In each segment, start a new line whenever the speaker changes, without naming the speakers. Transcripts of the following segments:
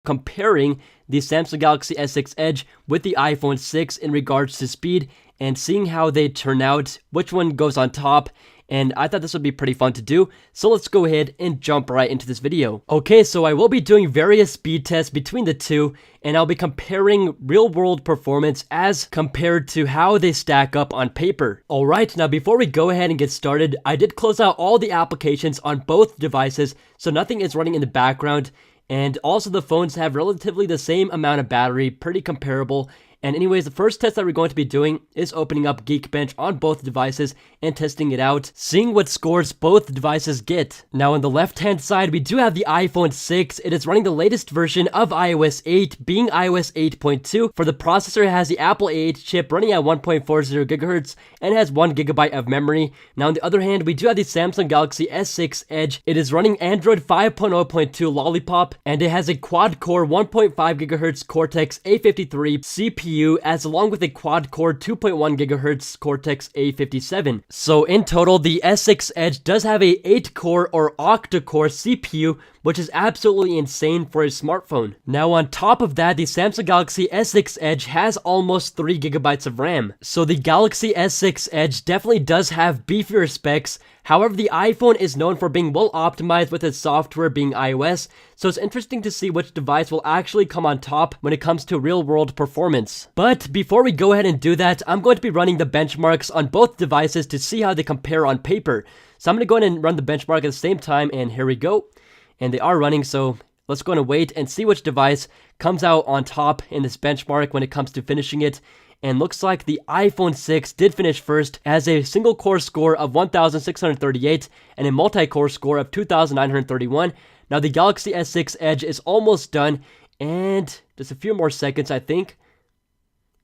comparing the Samsung Galaxy S6 Edge with the iPhone 6 in regards to speed and seeing how they turn out, which one goes on top. And I thought this would be pretty fun to do, so let's go ahead and jump right into this video. Okay, so I will be doing various speed tests between the two, and I'll be comparing real-world performance as compared to how they stack up on paper. Alright, now before we go ahead and get started, I did close out all the applications on both devices, so nothing is running in the background, and also the phones have relatively the same amount of battery, pretty comparable. And anyways, the first test that we're going to be doing is opening up Geekbench on both devices and testing it out, seeing what scores both devices get. Now on the left hand side, we do have the iPhone 6. It is running the latest version of iOS 8, being iOS 8.2. For the processor, it has the Apple A8 chip running at 1.40 GHz and has 1 GB of memory. Now on the other hand, we do have the Samsung Galaxy S6 Edge. It is running Android 5.0.2 Lollipop, and it has a quad-core 1.5 GHz Cortex A53 CPU as along with a quad-core 2.1 GHz Cortex A57. So in total, the S6 Edge does have a 8-core or octa-core CPU, which is absolutely insane for a smartphone. Now on top of that, the Samsung Galaxy S6 Edge has almost 3 GB of RAM. So the Galaxy S6 Edge definitely does have beefier specs. However, the iPhone is known for being well optimized with its software being iOS, so it's interesting to see which device will actually come on top when it comes to real-world performance. But before we go ahead and do that, I'm going to be running the benchmarks on both devices to see how they compare on paper. So I'm going to go ahead and run the benchmark at the same time, and here we go. And they are running, so let's go and wait and see which device comes out on top in this benchmark when it comes to finishing it. And looks like the iPhone 6 did finish first, as a single core score of 1,638 and a multi-core score of 2,931. Now the Galaxy S6 Edge is almost done, and just a few more seconds I think.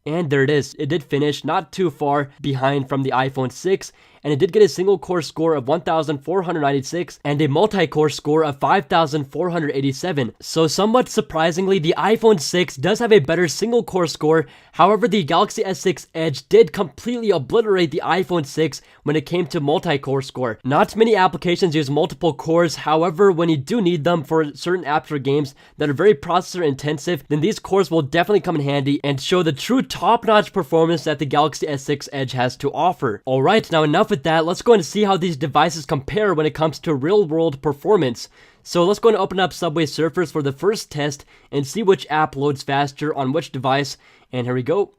And there it is. It did finish not too far behind from the iPhone 6, and it did get a single core score of 1,496 and a multi-core score of 5,487. So somewhat surprisingly, the iPhone 6 does have a better single core score. However, the Galaxy S6 Edge did completely obliterate the iPhone 6 when it came to multi-core score. Not many applications use multiple cores. However, when you do need them for certain apps or games that are very processor intensive, then these cores will definitely come in handy and show the true top-notch performance that the Galaxy S6 Edge has to offer. Alright, now enough with that, let's go and see how these devices compare when it comes to real-world performance. So let's go and open up Subway Surfers for the first test and see which app loads faster on which device. And here we go.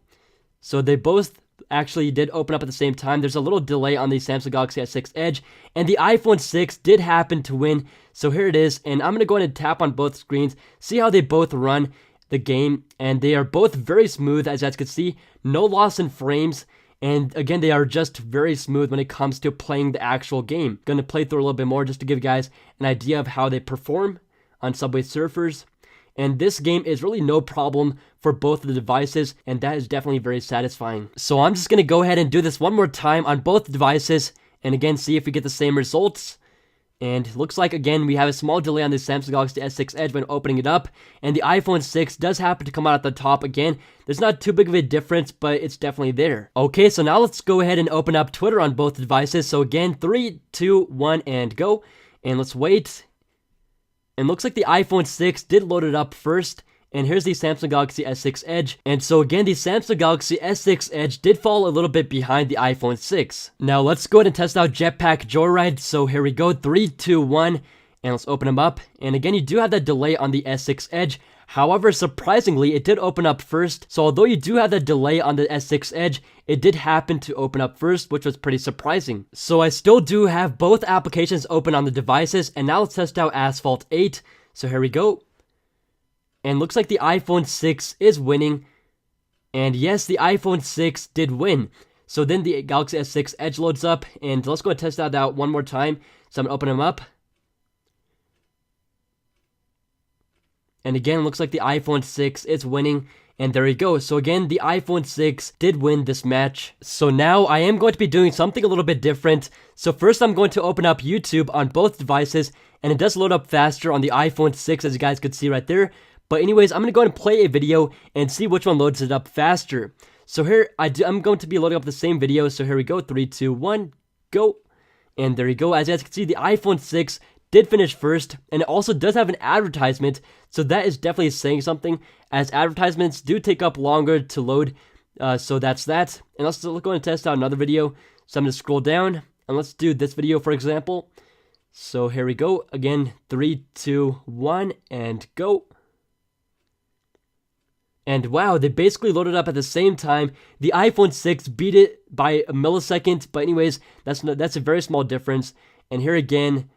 So they both actually did open up at the same time. There's a little delay on the Samsung Galaxy S6 Edge, and the iPhone 6 did happen to win. So here it is, and I'm going to go ahead and tap on both screens, see how they both run the game, and they are both very smooth, as you guys can see. No loss in frames. And again, they are just very smooth when it comes to playing the actual game. Gonna play through a little bit more just to give you guys an idea of how they perform on Subway Surfers. And this game is really no problem for both of the devices, and that is definitely very satisfying. So I'm just gonna go ahead and do this one more time on both devices, and again, see if we get the same results. And looks like, again, we have a small delay on the Samsung Galaxy S6 Edge when opening it up. And the iPhone 6 does happen to come out at the top again. There's not too big of a difference, but it's definitely there. Okay, so now let's go ahead and open up Twitter on both devices. So again, 3, 2, 1, and go. And let's wait. And looks like the iPhone 6 did load it up first. And here's the Samsung Galaxy S6 Edge. And so again, the Samsung Galaxy S6 Edge did fall a little bit behind the iPhone 6. Now let's go ahead and test out Jetpack Joyride. So here we go, 3, 2, 1. And let's open them up. And again, you do have that delay on the S6 Edge. However, surprisingly, it did open up first. So although you do have that delay on the S6 Edge, it did happen to open up first, which was pretty surprising. So I still do have both applications open on the devices. And now let's test out Asphalt 8. So here we go. And looks like the iPhone 6 is winning. And yes, the iPhone 6 did win. So then the Galaxy S6 Edge loads up. And let's go and test that out one more time. So I'm going to open them up. And again, looks like the iPhone 6 is winning. And there you go. So again, the iPhone 6 did win this match. So now I am going to be doing something a little bit different. So first I'm going to open up YouTube on both devices. And it does load up faster on the iPhone 6, as you guys could see right there. But anyways, I'm going to go ahead and play a video and see which one loads it up faster. So here, I'm going to be loading up the same video. So here we go, 3, 2, 1, go. And there you go. As you guys can see, the iPhone 6 did finish first, and it also does have an advertisement, so that is definitely saying something, as advertisements do take up longer to load. So that's that. And let's go and test out another video. So I'm going to scroll down, and let's do this video, for example. So here we go. Again, 3, 2, 1, and go. And wow, they basically loaded up at the same time. The iPhone 6 beat it by a millisecond, but anyways, that's a very small difference. And here again,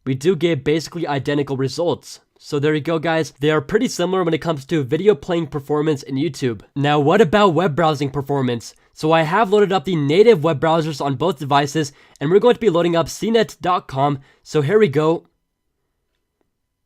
we do get basically identical results. So there you go, guys. They are pretty similar when it comes to video playing performance in YouTube. Now, what about web browsing performance? So I have loaded up the native web browsers on both devices, and we're going to be loading up cnet.com. So here we go.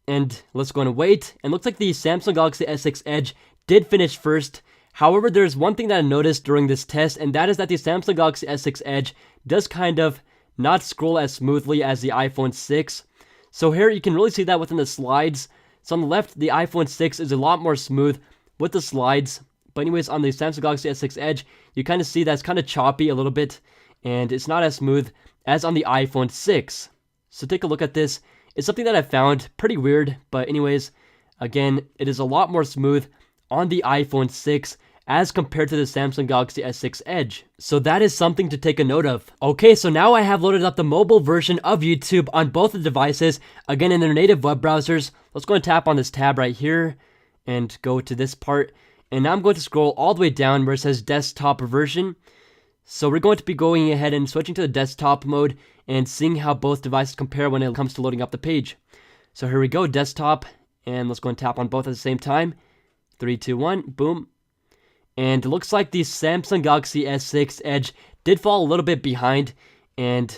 And let's go and wait. And looks like the Samsung Galaxy S6 Edge did finish first. However, there's one thing that I noticed during this test, and that is that the Samsung Galaxy S6 Edge does kind of not scroll as smoothly as the iPhone 6. So here you can really see that within the slides. So on the left, the iPhone 6 is a lot more smooth with the slides. But anyways, on the Samsung Galaxy S6 Edge, you kind of see that's kind of choppy a little bit, and it's not as smooth as on the iPhone 6. So take a look at this. It's something that I found pretty weird, but anyways, again, it is a lot more smooth on the iPhone 6 as compared to the Samsung Galaxy S6 Edge. So that is something to take a note of. Okay, so now I have loaded up the mobile version of YouTube on both the devices, again in their native web browsers. Let's go and tap on this tab right here and go to this part. And now I'm going to scroll all the way down where it says desktop version. So we're going to be going ahead and switching to the desktop mode and seeing how both devices compare when it comes to loading up the page. So here we go, desktop, and let's go and tap on both at the same time. 3, 2, 1, boom. And it looks like the Samsung Galaxy S6 Edge did fall a little bit behind. And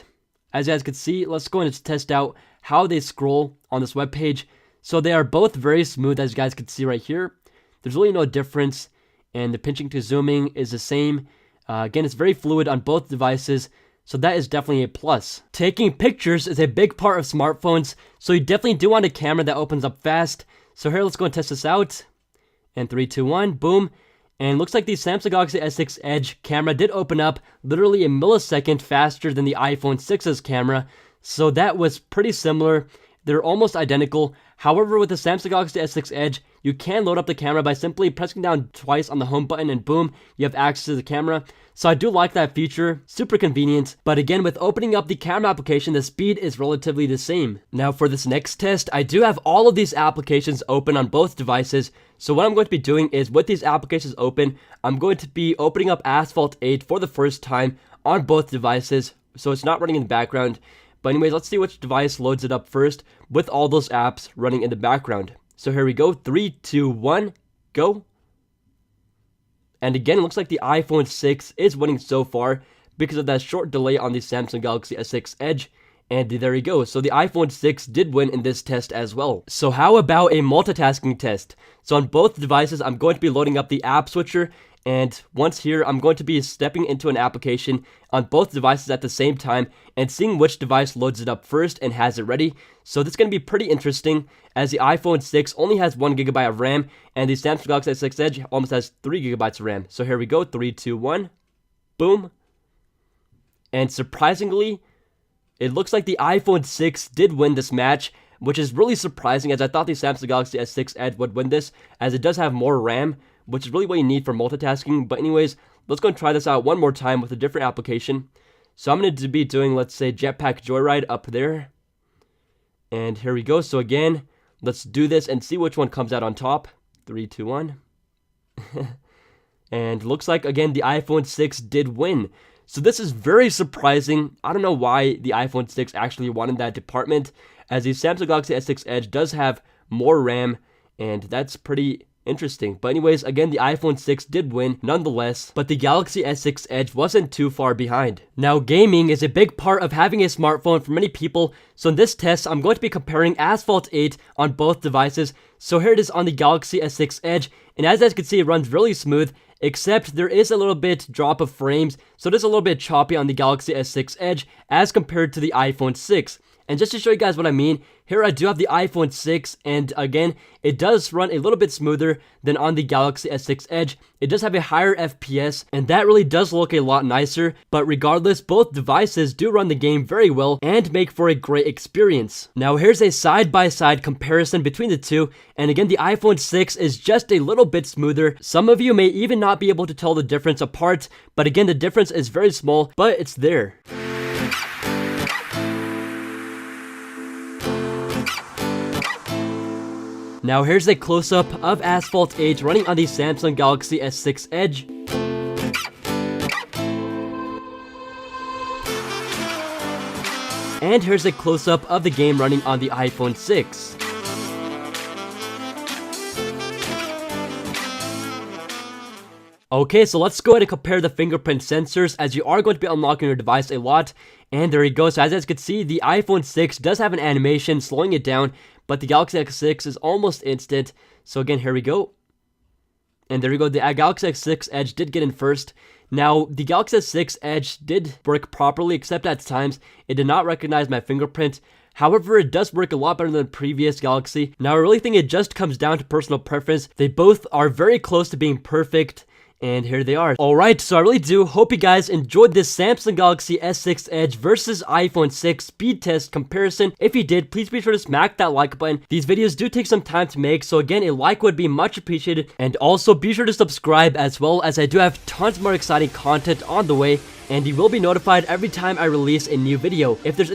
as you guys can see, let's go and test out how they scroll on this web page. So they are both very smooth, as you guys can see right here. There's really no difference, and the pinching to zooming is the same. Again, it's very fluid on both devices, so that is definitely a plus. Taking pictures is a big part of smartphones, so you definitely do want a camera that opens up fast. So here, let's go and test this out. And 3, 2, 1, boom. And looks like the Samsung Galaxy S6 Edge camera did open up literally a millisecond faster than the iPhone 6's camera. So that was pretty similar. They're almost identical. However, with the Samsung Galaxy S6 Edge, you can load up the camera by simply pressing down twice on the home button and boom, you have access to the camera. So I do like that feature, super convenient. But again, with opening up the camera application, the speed is relatively the same. Now for this next test, I do have all of these applications open on both devices. So what I'm going to be doing is with these applications open, I'm going to be opening up Asphalt 8 for the first time on both devices. So it's not running in the background. But anyways, let's see which device loads it up first with all those apps running in the background. So here we go, 3, 2, 1, go. And again, it looks like the iPhone 6 is winning so far because of that short delay on the Samsung Galaxy S6 Edge. And there you go. So the iPhone 6 did win in this test as well. So how about a multitasking test? So on both devices, I'm going to be loading up the app switcher. And once here, I'm going to be stepping into an application on both devices at the same time and seeing which device loads it up first and has it ready. So this is going to be pretty interesting as the iPhone 6 only has 1 GB of RAM and the Samsung Galaxy S6 Edge almost has 3 GB of RAM. So here we go, 3, 2, 1, boom. And surprisingly, it looks like the iPhone 6 did win this match, which is really surprising as I thought the Samsung Galaxy S6 Edge would win this as it does have more RAM, which is really what you need for multitasking. But anyways, let's go and try this out one more time with a different application. So I'm going to be doing, let's say, Jetpack Joyride up there. And here we go. So again, let's do this and see which one comes out on top. 3, 2, 1. And looks like, again, the iPhone 6 did win. So this is very surprising. I don't know why the iPhone 6 actually won in that department, as the Samsung Galaxy S6 Edge does have more RAM, and that's pretty interesting. But anyways, again, the iPhone 6 did win nonetheless, but the Galaxy S6 Edge wasn't too far behind. Now, gaming is a big part of having a smartphone for many people, so in this test, I'm going to be comparing Asphalt 8 on both devices. So here it is on the Galaxy S6 Edge, and as you guys can see, it runs really smooth, except there is a little bit drop of frames, so it is a little bit choppy on the Galaxy S6 Edge as compared to the iPhone 6. And just to show you guys what I mean, here I do have the iPhone 6, and again, it does run a little bit smoother than on the Galaxy S6 Edge. It does have a higher FPS, and that really does look a lot nicer, but regardless, both devices do run the game very well and make for a great experience. Now here's a side-by-side comparison between the two, and again, the iPhone 6 is just a little bit smoother. Some of you may even not be able to tell the difference apart, but again, the difference is very small, but it's there. Now here's a close-up of Asphalt 8 running on the Samsung Galaxy S6 Edge. And here's a close-up of the game running on the iPhone 6. Okay, so let's go ahead and compare the fingerprint sensors, as you are going to be unlocking your device a lot. And there you go. So as you guys can see, the iPhone 6 does have an animation slowing it down, but the Galaxy S6 is almost instant. So again, here we go. And there we go. The Galaxy S6 Edge did get in first. Now, the Galaxy S6 Edge did work properly, except at times it did not recognize my fingerprint. However, it does work a lot better than the previous Galaxy. Now, I really think it just comes down to personal preference. They both are very close to being perfect. And here they are. Alright, so I really do hope you guys enjoyed this Samsung Galaxy S6 Edge versus iPhone 6 speed test comparison. If you did, please be sure to smack that like button. These videos do take some time to make, so again, a like would be much appreciated. And also be sure to subscribe, as well as I do have tons more exciting content on the way, and you will be notified every time I release a new video. If there's